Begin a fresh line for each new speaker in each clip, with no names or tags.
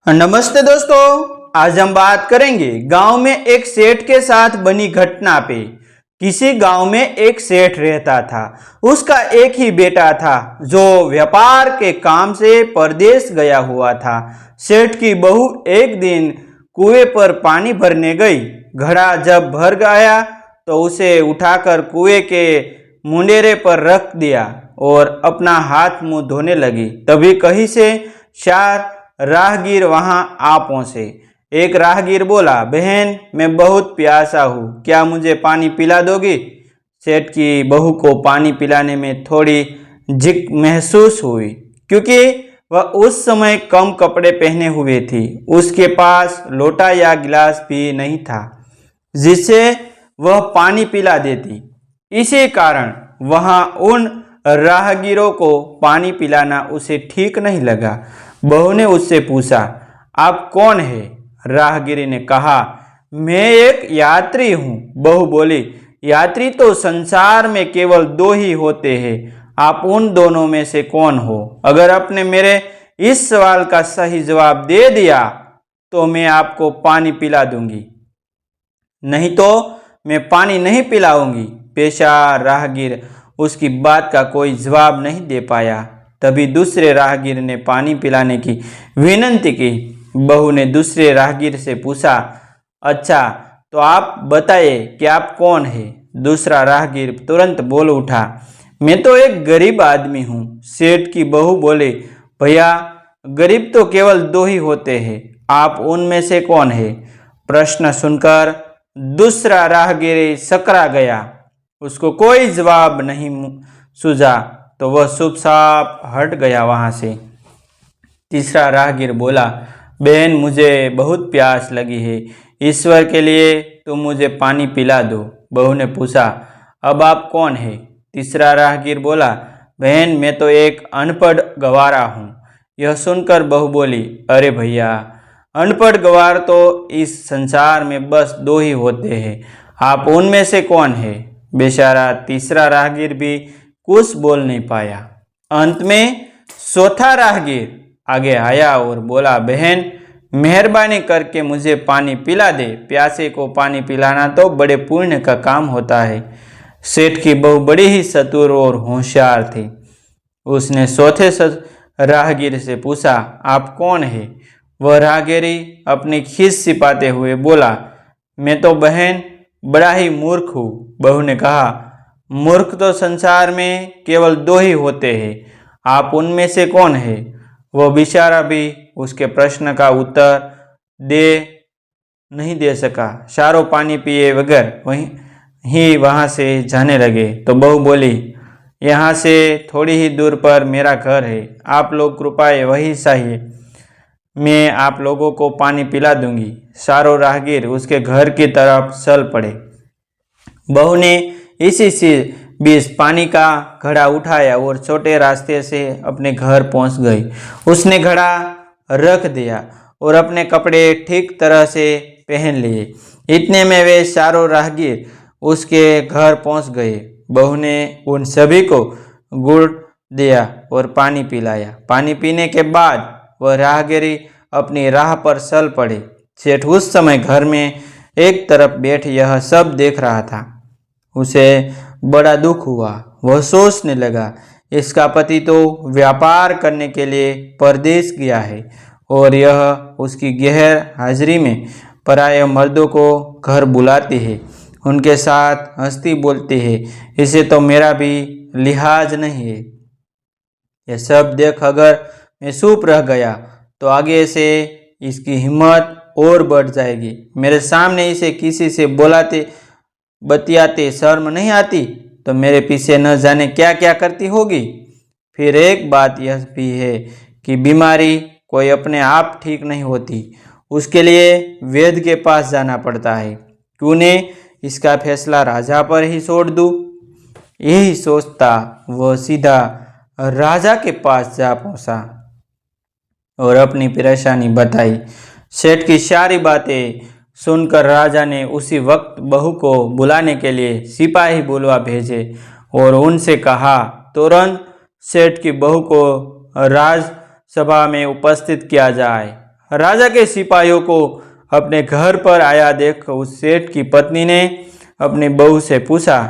नमस्ते दोस्तों। आज हम बात करेंगे गांव में एक सेठ के साथ बनी घटना पे। किसी गांव में एक सेठ रहता था। उसका एक ही बेटा था जो व्यापार के काम से परदेश गया हुआ था। सेठ की बहू एक दिन कुएं पर पानी भरने गई। घड़ा जब भर गया तो उसे उठाकर कुएं के मुंडेरे पर रख दिया और अपना हाथ मुंह धोने लगी। तभी कहीं से चार राहगीर वहां आ पहुंचे। एक राहगीर बोला, बहन मैं बहुत प्यासा हूँ, क्या मुझे पानी पिला दोगी? सेठ की बहू को पानी पिलाने में थोड़ी झिझक महसूस हुई क्योंकि वह उस समय कम कपड़े पहने हुए थी। उसके पास लोटा या गिलास भी नहीं था जिससे वह पानी पिला देती। इसी कारण वहां उन राहगीरों को पानी पिलाना उसे ठीक नहीं लगा। बहू ने उससे पूछा, आप कौन है? राहगीर ने कहा, मैं एक यात्री हूँ। बहू बोली, यात्री तो संसार में केवल दो ही होते हैं, आप उन दोनों में से कौन हो? अगर आपने मेरे इस सवाल का सही जवाब दे दिया तो मैं आपको पानी पिला दूंगी, नहीं तो मैं पानी नहीं पिलाऊंगी। पेशा राहगीर उसकी बात का कोई जवाब नहीं दे पाया। तभी दूसरे राहगीर ने पानी पिलाने की विनती की। बहू ने दूसरे राहगीर से पूछा, अच्छा तो आप बताइए कि आप कौन है? दूसरा राहगीर तुरंत बोल उठा, मैं तो एक गरीब आदमी हूँ। सेठ की बहू बोले, भैया गरीब तो केवल दो ही होते हैं, आप उनमें से कौन है? प्रश्न सुनकर दूसरा राहगीर सकरा गया। उसको कोई जवाब नहीं सूझा तो वह चुपचाप हट गया वहां से। तीसरा राहगीर बोला, बहन मुझे बहुत प्यास लगी है, ईश्वर के लिए तुम मुझे पानी पिला दो। बहू ने पूछा, अब आप कौन है? तीसरा राहगीर बोला, बहन मैं तो एक अनपढ़ गवारा हूँ। यह सुनकर बहू बोली, अरे भैया अनपढ़ गवार तो इस संसार में बस दो ही होते हैं, आप उनमें से कौन है? बेचारा तीसरा राहगीर भी कुछ बोल नहीं पाया। अंत में चौथा राहगीर आगे आया और बोला, बहन मेहरबानी करके मुझे पानी पिला दे, प्यासे को पानी पिलाना तो बड़े पुण्य का काम होता है। सेठ की बहू बड़ी ही चतुर और होशियार थी। उसने चौथे राहगीर से पूछा, आप कौन है? वह राहगीरी अपनी खीस छिपाते हुए बोला, मैं तो बहन बड़ा ही मूर्ख हूँ। बहू ने कहा, मूर्ख तो संसार में केवल दो ही होते हैं, आप उनमें से कौन है? वह बेचारा भी उसके प्रश्न का उत्तर नहीं दे सका। सारो पानी पिए बगैर वहां से जाने लगे तो बहू बोली, यहाँ से थोड़ी ही दूर पर मेरा घर है, आप लोग कृपया वही चाहिए, मैं आप लोगों को पानी पिला दूंगी। सारो राहगीर उसके घर की तरफ चल पड़े। बहू ने इसी से बीच पानी का घड़ा उठाया और छोटे रास्ते से अपने घर पहुंच गई। उसने घड़ा रख दिया और अपने कपड़े ठीक तरह से पहन लिए। इतने में वे चारों राहगीर उसके घर पहुंच गए। बहू ने उन सभी को गुड़ दिया और पानी पिलाया। पानी पीने के बाद वह राहगीरी अपनी राह पर चल पड़े। सेठ उस समय घर में एक तरफ बैठ यह सब देख रहा था। उसे बड़ा दुख हुआ। वह सोचने लगा, इसका पति तो व्यापार करने के लिए परदेश गया है और यह उसकी गैर हाजिरी में पराये मर्दों को घर बुलाती है, उनके साथ हंसती बोलती है, इसे तो मेरा भी लिहाज नहीं है। यह सब देख अगर मैं चुप रह गया तो आगे से इसकी हिम्मत और बढ़ जाएगी। मेरे सामने इसे किसी से बुलाते बतियाते शर्म नहीं आती तो मेरे पीछे न जाने क्या क्या करती होगी। फिर एक बात यह भी है कि बीमारी कोई अपने आप ठीक नहीं होती, उसके लिए वैद्य के पास जाना पड़ता है। क्यों ने इसका फैसला राजा पर ही छोड़ दूँ? यही सोचता वह सीधा राजा के पास जा पहुंचा और अपनी परेशानी बताई। सेठ की सारी बातें सुनकर राजा ने उसी वक्त बहू को बुलाने के लिए सिपाही बुलवा भेजे और उनसे कहा, तुरंत सेठ की बहू को राजसभा में उपस्थित किया जाए। राजा के सिपाहियों को अपने घर पर आया देख उस सेठ की पत्नी ने अपनी बहू से पूछा,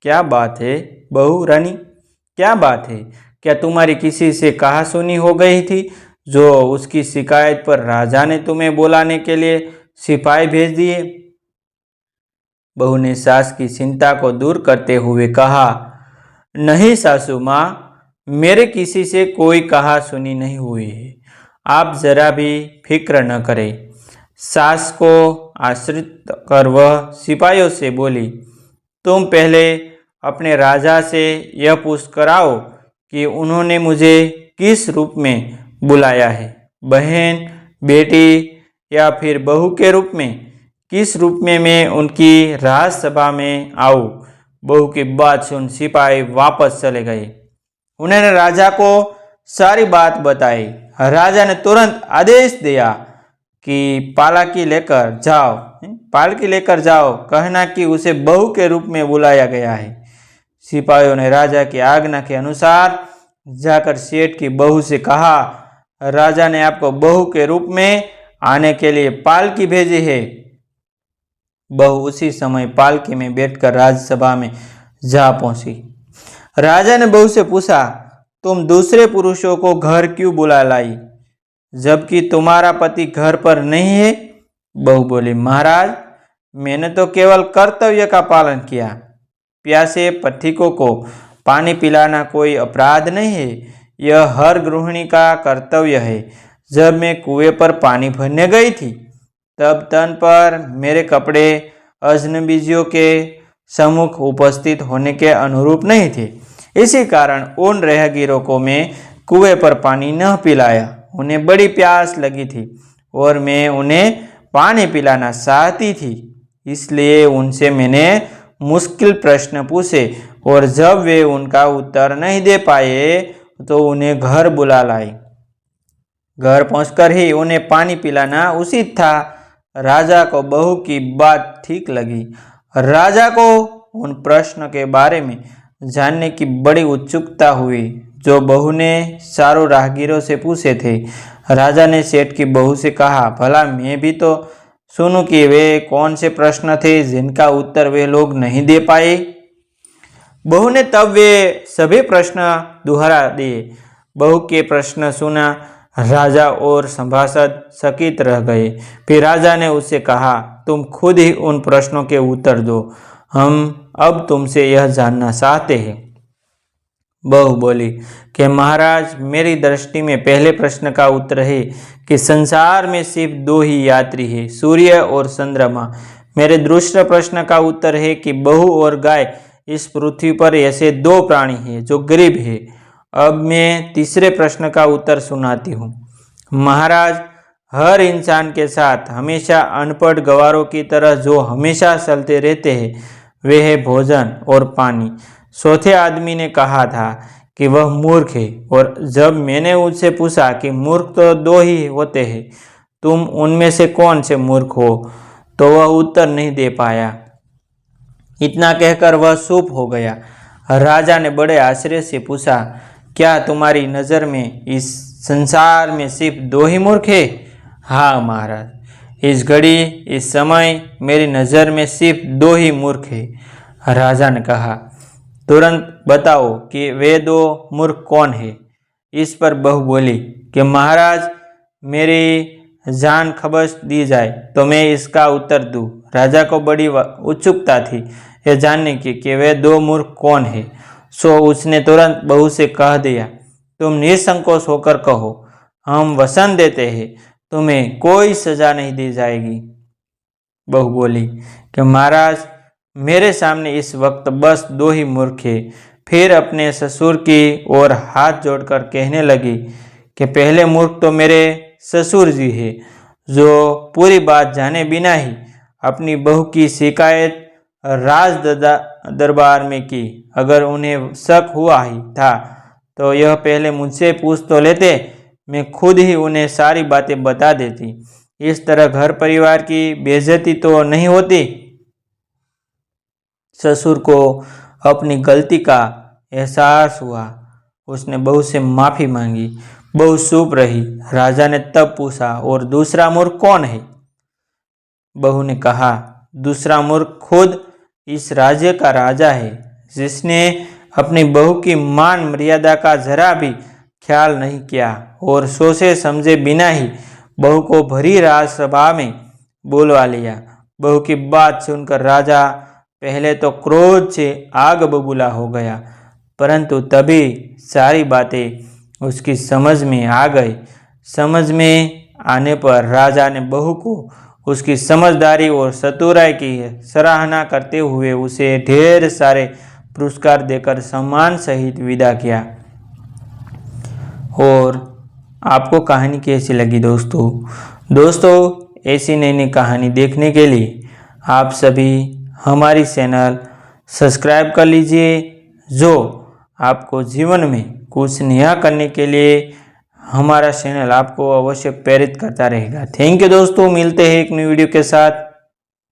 क्या बात है बहू रानी, क्या बात है? क्या तुम्हारी किसी से कहा सुनी हो गई थी जो उसकी शिकायत पर राजा ने तुम्हें बुलाने के लिए सिपाही भेज दिए? बहू ने सास की चिंता को दूर करते हुए कहा, नहीं सासू माँ, मेरे किसी से कोई कहा सुनी नहीं हुई है। आप जरा भी फिक्र न करें। सास को आश्रित कर वह सिपाहियों से बोली, तुम पहले अपने राजा से यह पूछ कर आओ कि उन्होंने मुझे किस रूप में बुलाया है, बहन, बेटी या फिर बहू के रूप में? किस रूप में मैं उनकी राजसभा में आऊँ? बहू की बात सुन सिपाही वापस चले गए। उन्होंने राजा को सारी बात बताई। राजा ने तुरंत आदेश दिया कि पालकी लेकर जाओ, कहना कि उसे बहू के रूप में बुलाया गया है। सिपाहियों ने राजा की आज्ञा के अनुसार जाकर सेठ की बहू से कहा, राजा ने आपको बहू के रूप में आने के लिए पालकी भेजी है। बहू उसी समय पालकी में बैठकर राजसभा में जा पहुंची। राजा ने बहू से पूछा, तुम दूसरे पुरुषों को घर क्यों बुला लाई, जबकि तुम्हारा पति घर पर नहीं है? बहू बोली, महाराज, मैंने तो केवल कर्तव्य का पालन किया। प्यासे पथिकों को पानी पिलाना कोई अपराध नहीं है, यह हर गृहिणी का कर्तव्य है। जब मैं कुएं पर पानी भरने गई थी, तब तन पर मेरे कपड़े अजनबीजियों के सम्मुख उपस्थित होने के अनुरूप नहीं थे। इसी कारण उन राहगीरों को मैं कुएं पर पानी न पिलाया। उन्हें बड़ी प्यास लगी थी और मैं उन्हें पानी पिलाना चाहती थी, इसलिए उनसे मैंने मुश्किल प्रश्न पूछे और जब वे उनका उत्तर नहीं दे पाए तो उन्हें घर बुला लाई। घर पहुंचकर ही उन्हें पानी पिलाना उचित था। राजा को बहू की बात ठीक लगी। राजा को उन प्रश्न के बारे में जानने की बड़ी उत्सुकता हुई जो बहू ने चारों राहगीरों से पूछे थे। राजा ने सेठ की बहू से कहा, भला मैं भी तो सुनूं कि वे कौन से प्रश्न थे जिनका उत्तर वे लोग नहीं दे पाए। बहू ने तब वे सभी प्रश्न दोहरा दिए। बहू के प्रश्न सुना राजा और सभासद चकित रह गए। फिर राजा ने उससे कहा, तुम खुद ही उन प्रश्नों के उत्तर दो, हम अब तुमसे यह जानना चाहते हैं। बहू बोली कि महाराज, मेरी दृष्टि में पहले प्रश्न का उत्तर है कि संसार में सिर्फ दो ही यात्री हैं, सूर्य और चंद्रमा। मेरे दूसरे प्रश्न का उत्तर है कि बहू और गाय इस पृथ्वी पर ऐसे दो प्राणी हैं जो गरीब हैं। अब मैं तीसरे प्रश्न का उत्तर सुनाती हूँ। महाराज, हर इंसान के साथ हमेशा अनपढ़ गवारों की तरह जो हमेशा चलते रहते हैं, वे है भोजन और पानी। चौथे आदमी ने कहा था कि वह मूर्ख है, और जब मैंने उससे पूछा कि मूर्ख तो दो ही होते हैं, तुम उनमें से कौन से मूर्ख हो, तो वह उत्तर नहीं दे पाया। इतना कहकर वह चुप हो गया। राजा ने बड़े आश्चर्य से पूछा, क्या तुम्हारी नज़र में इस संसार में सिर्फ दो ही मूर्ख है? हाँ महाराज, इस घड़ी, इस समय मेरी नज़र में सिर्फ दो ही मूर्ख है। राजा ने कहा, तुरंत बताओ कि वे दो मूर्ख कौन है। इस पर बहू बोली कि महाराज, मेरी जान खबस दी जाए तो मैं इसका उत्तर दूं। राजा को बड़ी उत्सुकता थी यह जानने की कि वे दो मूर्ख कौन है, सो उसने तुरंत बहू से कह दिया, तुम निसंकोच होकर कहो, हम वचन देते हैं, तुम्हें कोई सजा नहीं दी जाएगी। बहू बोली कि महाराज, मेरे सामने इस वक्त बस दो ही मूर्ख हैं। फिर अपने ससुर की ओर हाथ जोड़कर कहने लगी कि पहले मूर्ख तो मेरे ससुर जी है, जो पूरी बात जाने बिना ही अपनी बहू की शिकायत राज दरबार में की। अगर उन्हें शक हुआ ही था तो यह पहले मुझसे पूछ तो लेते, मैं खुद ही उन्हें सारी बातें बता देती। इस तरह घर परिवार की बेइज्जती तो नहीं होती। ससुर को अपनी गलती का एहसास हुआ। उसने बहू से माफ़ी मांगी। बहू चुप रही। राजा ने तब पूछा, और दूसरा मूर्ख कौन है? बहू ने कहा, दूसरा मूर्ख खुद इस राज्य का राजा है, जिसने अपनी बहू की मान मर्यादा का जरा भी ख्याल नहीं किया और सोचे समझे बिना ही बहू को भरी राजसभा में बुलवा लिया। बहू की बात सुनकर राजा पहले तो क्रोध से आग बबूला हो गया, परंतु तभी सारी बातें उसकी समझ में आ गई। समझ में आने पर राजा ने बहू को उसकी समझदारी और चतुराई की सराहना करते हुए उसे ढेर सारे पुरस्कार देकर सम्मान सहित विदा किया। और आपको कहानी कैसी लगी दोस्तों ऐसी नई नई कहानी देखने के लिए आप सभी हमारी चैनल सब्सक्राइब कर लीजिए, जो आपको जीवन में कुछ नया करने के लिए हमारा चैनल आपको अवश्य प्रेरित करता रहेगा। थैंक यू दोस्तों, मिलते हैं एक नई वीडियो के साथ।